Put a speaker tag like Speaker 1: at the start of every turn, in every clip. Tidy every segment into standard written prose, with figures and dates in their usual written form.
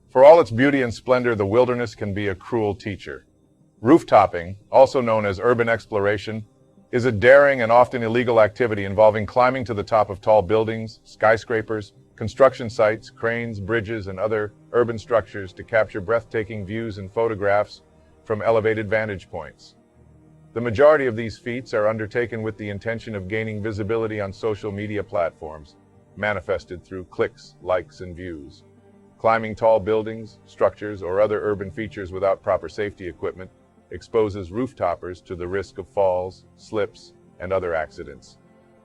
Speaker 1: For all its beauty and splendor, the wilderness can be a cruel teacher. Rooftopping, also known as urban exploration, is a daring and often illegal activity involving climbing to the top of tall buildings, skyscrapers, construction sites, cranes, bridges, and other urban structures to capture breathtaking views and photographs from elevated vantage points. The majority of these feats are undertaken with the intention of gaining visibility on social media platforms, manifested through clicks, likes, and views. Climbing tall buildings, structures, or other urban features without proper safety equipment exposes rooftoppers to the risk of falls, slips, and other accidents.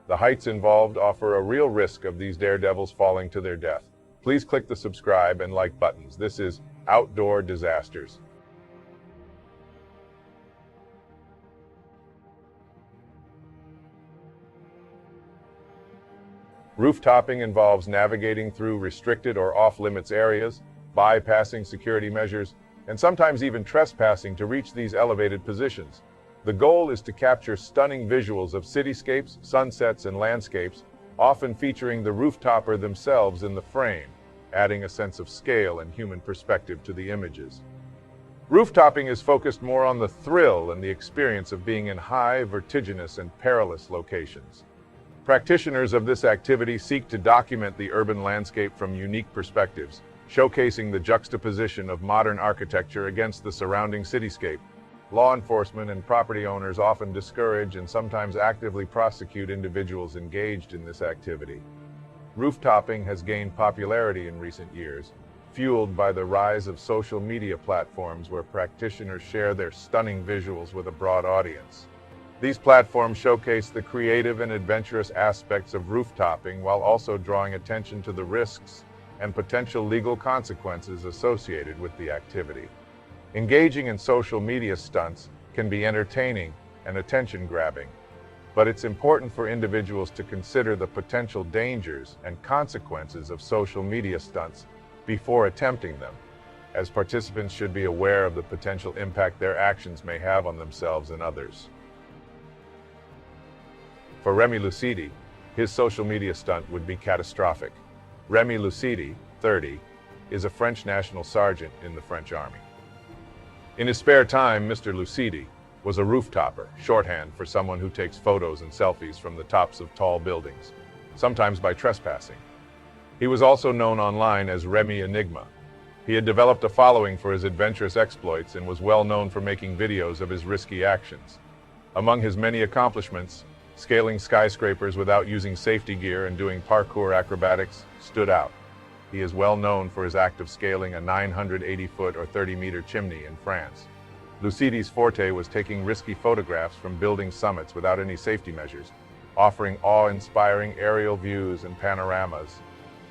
Speaker 1: The heights involved offer a real risk of these daredevils falling to their death. Please click the subscribe and like buttons. This is Outdoor Disasters. Rooftopping involves navigating through restricted or off-limits areas, bypassing security measures, and sometimes even trespassing to reach these elevated positions. The goal is to capture stunning visuals of cityscapes, sunsets, and landscapes, often featuring the rooftopper themselves in the frame, adding a sense of scale and human perspective to the images. Rooftopping is focused more on the thrill and the experience of being in high, vertiginous, and perilous locations. Practitioners of this activity seek to document the urban landscape from unique perspectives, showcasing the juxtaposition of modern architecture against the surrounding cityscape. Law enforcement and property owners often discourage and sometimes actively prosecute individuals engaged in this activity. Rooftopping has gained popularity in recent years, fueled by the rise of social media platforms where practitioners share their stunning visuals with a broad audience. These platforms showcase the creative and adventurous aspects of rooftopping while also drawing attention to the risks and potential legal consequences associated with the activity. Engaging in social media stunts can be entertaining and attention-grabbing, but it's important for individuals to consider the potential dangers and consequences of social media stunts before attempting them, as participants should be aware of the potential impact their actions may have on themselves and others. For Remi Lucidi, his social media stunt would be catastrophic. Remi Lucidi, 30, is a French national sergeant in the French Army. In his spare time, Mr. Lucidi was a rooftopper, shorthand for someone who takes photos and selfies from the tops of tall buildings, sometimes by trespassing. He was also known online as Remi Enigma. He had developed a following for his adventurous exploits and was well known for making videos of his risky actions. Among his many accomplishments, scaling skyscrapers without using safety gear and doing parkour acrobatics stood out. He is well known for his act of scaling a 980-foot or 30-meter chimney in France. Lucidi's forte was taking risky photographs from building summits without any safety measures, offering awe-inspiring aerial views and panoramas.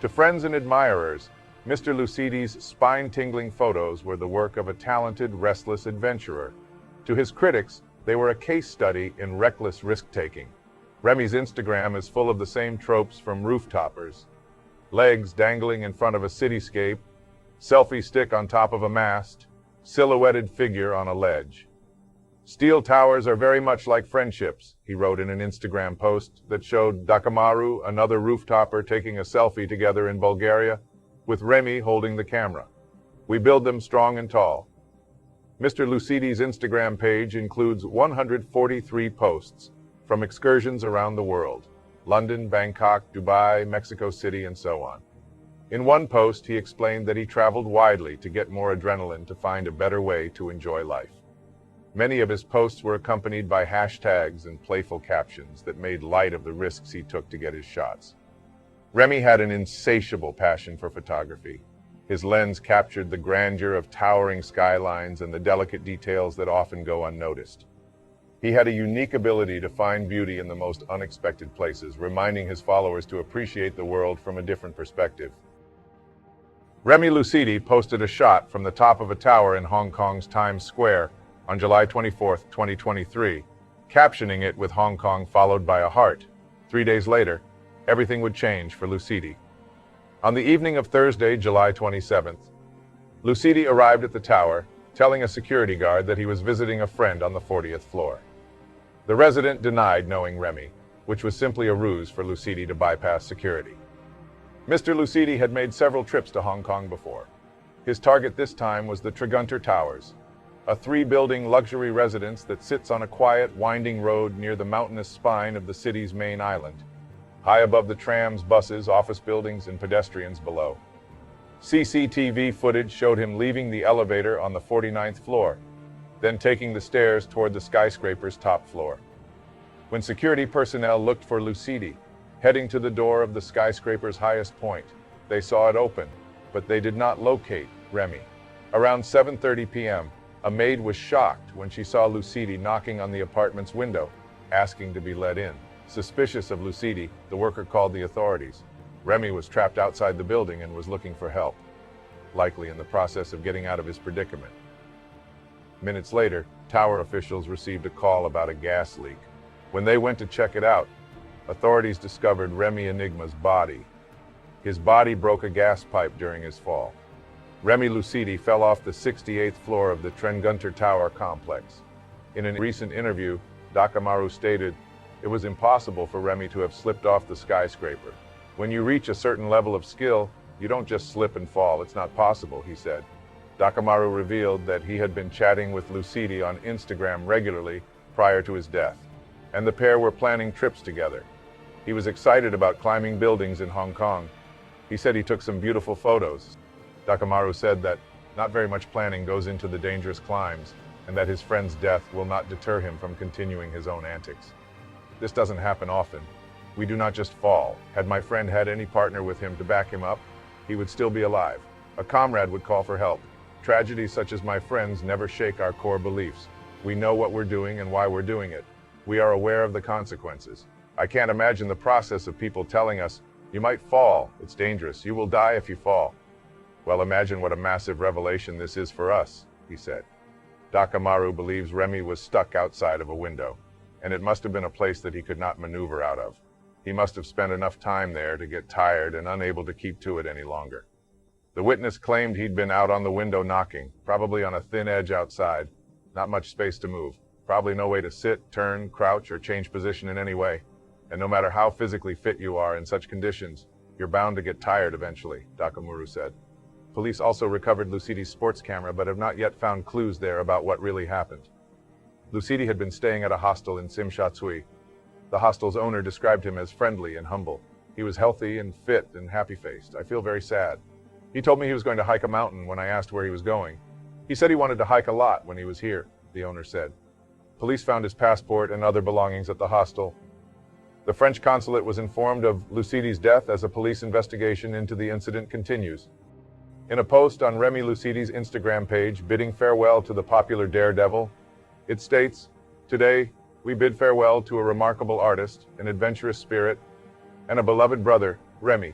Speaker 1: To friends and admirers, Mr. Lucidi's spine-tingling photos were the work of a talented, restless adventurer. To his critics, they were a case study in reckless risk-taking. Remi's Instagram is full of the same tropes from rooftoppers: legs dangling in front of a cityscape, selfie stick on top of a mast, silhouetted figure on a ledge. "Steel towers are very much like friendships," he wrote in an Instagram post that showed Dakamaru, another rooftopper, taking a selfie together in Bulgaria, with Remi holding the camera. "We build them strong and tall." Mr. Lucidi's Instagram page includes 143 posts from excursions around the world: London, Bangkok, Dubai, Mexico City, and so on. In one post, he explained that he traveled widely to get more adrenaline to find a better way to enjoy life. Many of his posts were accompanied by hashtags and playful captions that made light of the risks he took to get his shots. Remi had an insatiable passion for photography. His lens captured the grandeur of towering skylines and the delicate details that often go unnoticed. He had a unique ability to find beauty in the most unexpected places, reminding his followers to appreciate the world from a different perspective. Remi Lucidi posted a shot from the top of a tower in Hong Kong's Times Square on July 24, 2023, captioning it with "Hong Kong" followed by a heart. 3 days later, everything would change for Lucidi. On the evening of Thursday, July 27th, Lucidi arrived at the tower, telling a security guard that he was visiting a friend on the 40th floor. The resident denied knowing Remi, which was simply a ruse for Lucidi to bypass security. Mr. Lucidi had made several trips to Hong Kong before. His target this time was the Tregunter Towers, a three-building luxury residence that sits on a quiet, winding road near the mountainous spine of the city's main island, high above the trams, buses, office buildings, and pedestrians below. CCTV footage showed him leaving the elevator on the 49th floor, then taking the stairs toward the skyscraper's top floor. When security personnel looked for Lucidi, heading to the door of the skyscraper's highest point, they saw it open, but they did not locate Remi. Around 7:30 p.m., a maid was shocked when she saw Lucidi knocking on the apartment's window, asking to be let in. Suspicious of Lucidi, the worker called the authorities. Remi was trapped outside the building and was looking for help, likely in the process of getting out of his predicament. Minutes later, tower officials received a call about a gas leak. When they went to check it out, authorities discovered Remi Enigma's body. His body broke a gas pipe during his fall. Remi Lucidi fell off the 68th floor of the Tregunter Tower complex. In a recent interview, Dakamaru stated, "It was impossible for Remi to have slipped off the skyscraper. When you reach a certain level of skill, you don't just slip and fall. It's not possible," he said. Dakamaru revealed that he had been chatting with Lucidi on Instagram regularly prior to his death, and the pair were planning trips together. He was excited about climbing buildings in Hong Kong. He said he took some beautiful photos. Dakamaru said that not very much planning goes into the dangerous climbs, and that his friend's death will not deter him from continuing his own antics. "This doesn't happen often. We do not just fall. Had my friend had any partner with him to back him up, he would still be alive. A comrade would call for help. Tragedies such as my friend's never shake our core beliefs. We know what we're doing and why we're doing it. We are aware of the consequences. I can't imagine the process of people telling us, 'You might fall, it's dangerous, you will die if you fall.' Well, imagine what a massive revelation this is for us," he said. Dakamaru believes Remi was stuck outside of a window, and it must have been a place that he could not maneuver out of. He must have spent enough time there to get tired and unable to keep to it any longer. The witness claimed he'd been out on the window knocking, probably on a thin edge outside. Not much space to move. Probably no way to sit, turn, crouch, or change position in any way. And no matter how physically fit you are in such conditions, you're bound to get tired eventually, Dakamaru said. Police also recovered Lucidi's sports camera, but have not yet found clues there about what really happened. Lucidi had been staying at a hostel in Simshatsui. The hostel's owner described him as friendly and humble. He was healthy and fit and happy-faced. "I feel very sad. He told me he was going to hike a mountain when I asked where he was going. He said he wanted to hike a lot when he was here," the owner said. Police found his passport and other belongings at the hostel. The French consulate was informed of Lucidi's death as a police investigation into the incident continues. In a post on Remi Lucidi's Instagram page bidding farewell to the popular daredevil, it states, "Today, we bid farewell to a remarkable artist, an adventurous spirit, and a beloved brother, Remi.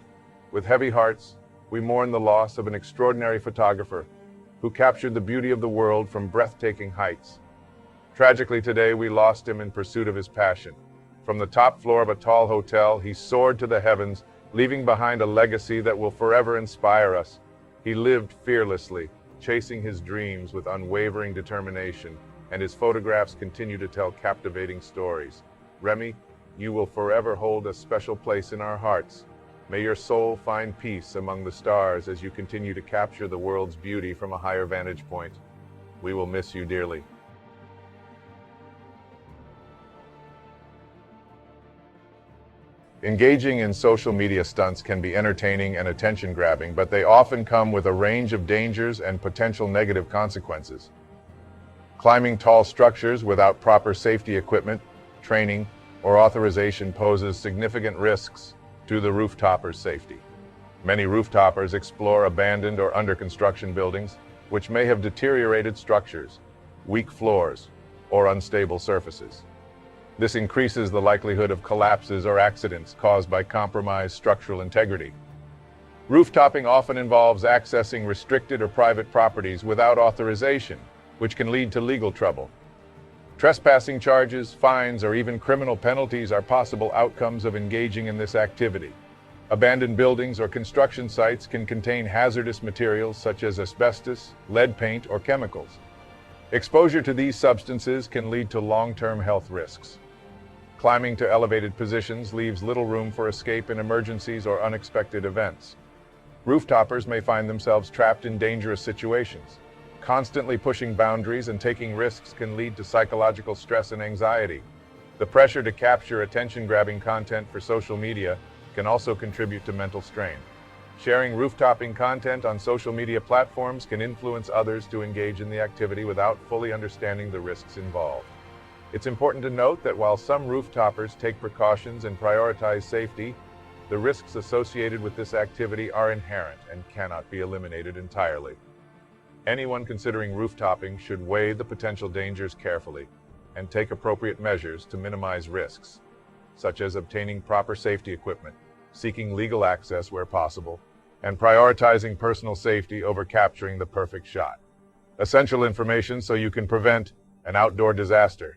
Speaker 1: With heavy hearts, we mourn the loss of an extraordinary photographer who captured the beauty of the world from breathtaking heights. Tragically today, we lost him in pursuit of his passion. From the top floor of a tall hotel, he soared to the heavens, leaving behind a legacy that will forever inspire us. He lived fearlessly, chasing his dreams with unwavering determination, and his photographs continue to tell captivating stories. Remi, you will forever hold a special place in our hearts. May your soul find peace among the stars as you continue to capture the world's beauty from a higher vantage point. We will miss you dearly." Engaging in social media stunts can be entertaining and attention-grabbing, but they often come with a range of dangers and potential negative consequences. Climbing tall structures without proper safety equipment, training, or authorization poses significant risks to the rooftopper's safety. Many rooftoppers explore abandoned or under-construction buildings, which may have deteriorated structures, weak floors, or unstable surfaces. This increases the likelihood of collapses or accidents caused by compromised structural integrity. Rooftopping often involves accessing restricted or private properties without authorization, which can lead to legal trouble. Trespassing charges, fines, or even criminal penalties are possible outcomes of engaging in this activity. Abandoned buildings or construction sites can contain hazardous materials such as asbestos, lead paint, or chemicals. Exposure to these substances can lead to long-term health risks. Climbing to elevated positions leaves little room for escape in emergencies or unexpected events. Rooftoppers may find themselves trapped in dangerous situations. Constantly pushing boundaries and taking risks can lead to psychological stress and anxiety. The pressure to capture attention-grabbing content for social media can also contribute to mental strain. Sharing rooftopping content on social media platforms can influence others to engage in the activity without fully understanding the risks involved. It's important to note that while some rooftoppers take precautions and prioritize safety, the risks associated with this activity are inherent and cannot be eliminated entirely. Anyone considering rooftopping should weigh the potential dangers carefully and take appropriate measures to minimize risks, such as obtaining proper safety equipment, seeking legal access where possible, and prioritizing personal safety over capturing the perfect shot. Essential information so you can prevent an outdoor disaster.